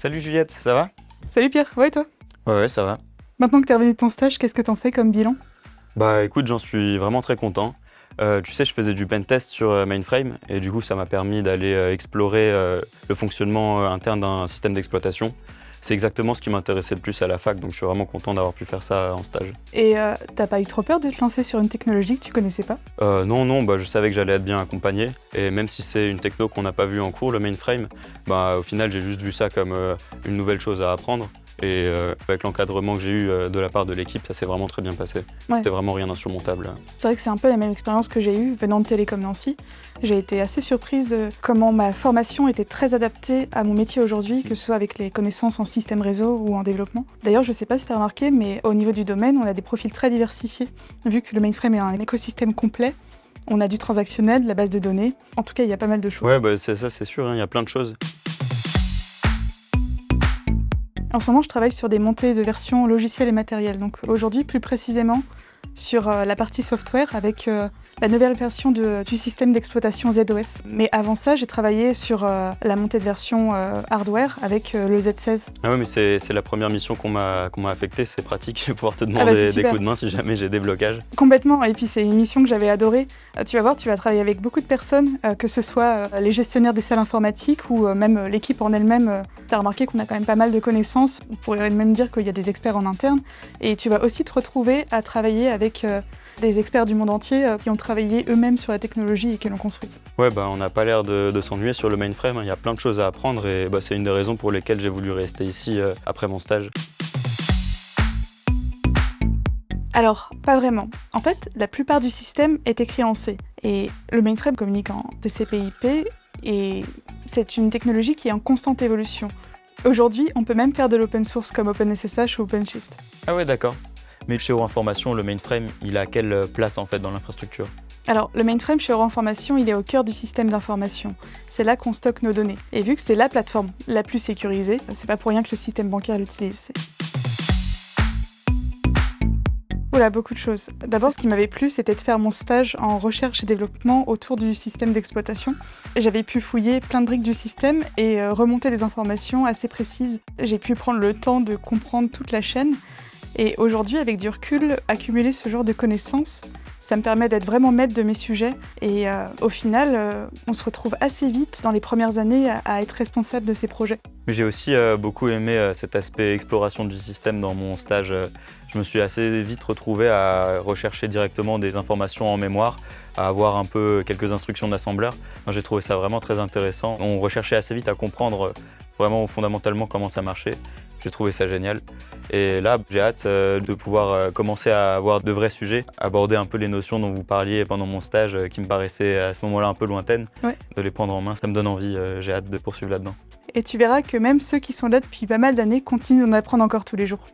Salut Juliette, ça va? Salut Pierre, ouais et toi? Ouais, ça va. Maintenant que t'es revenu de ton stage, qu'est-ce que t'en fais comme bilan? Bah écoute, j'en suis vraiment très content. Tu sais, je faisais du pentest sur Mainframe et du coup, ça m'a permis d'aller explorer le fonctionnement interne d'un système d'exploitation. C'est exactement ce qui m'intéressait le plus à la fac, donc je suis vraiment content d'avoir pu faire ça en stage. Et t'as pas eu trop peur de te lancer sur une technologie que tu connaissais pas? Non, bah, je savais que j'allais être bien accompagné et même si c'est une techno qu'on n'a pas vue en cours, le Mainframe, bah, au final, j'ai juste vu ça comme une nouvelle chose à apprendre. Et avec l'encadrement que j'ai eu de la part de l'équipe, ça s'est vraiment très bien passé. Ouais. C'était vraiment rien d'insurmontable. C'est vrai que c'est un peu la même expérience que j'ai eue venant de Télécom Nancy. J'ai été assez surprise de comment ma formation était très adaptée à mon métier aujourd'hui, que ce soit avec les connaissances en système réseau ou en développement. D'ailleurs, je sais pas si t'as remarqué, mais au niveau du domaine, on a des profils très diversifiés. Vu que le mainframe est un écosystème complet, on a du transactionnel, de la base de données. En tout cas, il y a pas mal de choses. Ouais, bah, c'est ça, c'est sûr, hein, il y a plein de choses. En ce moment, je travaille sur des montées de versions logicielles et matérielles. Donc aujourd'hui, plus précisément, sur la partie software avec la nouvelle version du système d'exploitation ZOS. Mais avant ça, j'ai travaillé sur la montée de version hardware avec le Z16. Ah ouais, mais c'est la première mission qu'on m'a affectée, c'est pratique, je vais pouvoir te Ah bah, demander c'est des super. coups de main si jamais j'ai des blocages. Complètement, et puis c'est une mission que j'avais adorée. Tu vas voir, tu vas travailler avec beaucoup de personnes, que ce soit les gestionnaires des salles informatiques ou même l'équipe en elle-même. Tu as remarqué qu'on a quand même pas mal de connaissances, on pourrait même dire qu'il y a des experts en interne. Et tu vas aussi te retrouver à travailler avec des experts du monde entier qui ont travaillé eux-mêmes sur la technologie et qui l'ont construite. Ouais, bah, on n'a pas l'air de s'ennuyer sur le mainframe, hein, il y a plein de choses à apprendre et bah, c'est une des raisons pour lesquelles j'ai voulu rester ici après mon stage. Alors, pas vraiment. En fait, la plupart du système est écrit en C. Et le mainframe communique en TCP/IP et c'est une technologie qui est en constante évolution. Aujourd'hui, on peut même faire de l'open source comme OpenSSH ou OpenShift. Ah ouais, d'accord. Mais chez Euroinformation, le mainframe, il a quelle place en fait dans l'infrastructure? Alors, le mainframe chez Euroinformation, il est au cœur du système d'information. C'est là qu'on stocke nos données. Et vu que c'est la plateforme la plus sécurisée, c'est pas pour rien que le système bancaire l'utilise. Oula, beaucoup de choses. D'abord, ce qui m'avait plu, c'était de faire mon stage en recherche et développement autour du système d'exploitation. J'avais pu fouiller plein de briques du système et remonter des informations assez précises. J'ai pu prendre le temps de comprendre toute la chaîne. Et aujourd'hui, avec du recul, accumuler ce genre de connaissances, ça me permet d'être vraiment maître de mes sujets. Et au final, on se retrouve assez vite dans les premières années à être responsable de ces projets. Mais j'ai aussi beaucoup aimé cet aspect exploration du système dans mon stage. Je me suis assez vite retrouvé à rechercher directement des informations en mémoire, à avoir un peu quelques instructions d'assembleur. J'ai trouvé ça vraiment très intéressant. On recherchait assez vite à comprendre vraiment fondamentalement comment ça marchait. J'ai trouvé ça génial. Et là, j'ai hâte de pouvoir commencer à avoir de vrais sujets, aborder un peu les notions dont vous parliez pendant mon stage qui me paraissaient à ce moment-là un peu lointaines, Ouais. de les prendre en main. Ça me donne envie, j'ai hâte de poursuivre là-dedans. Et tu verras que même ceux qui sont là depuis pas mal d'années continuent d'en apprendre encore tous les jours.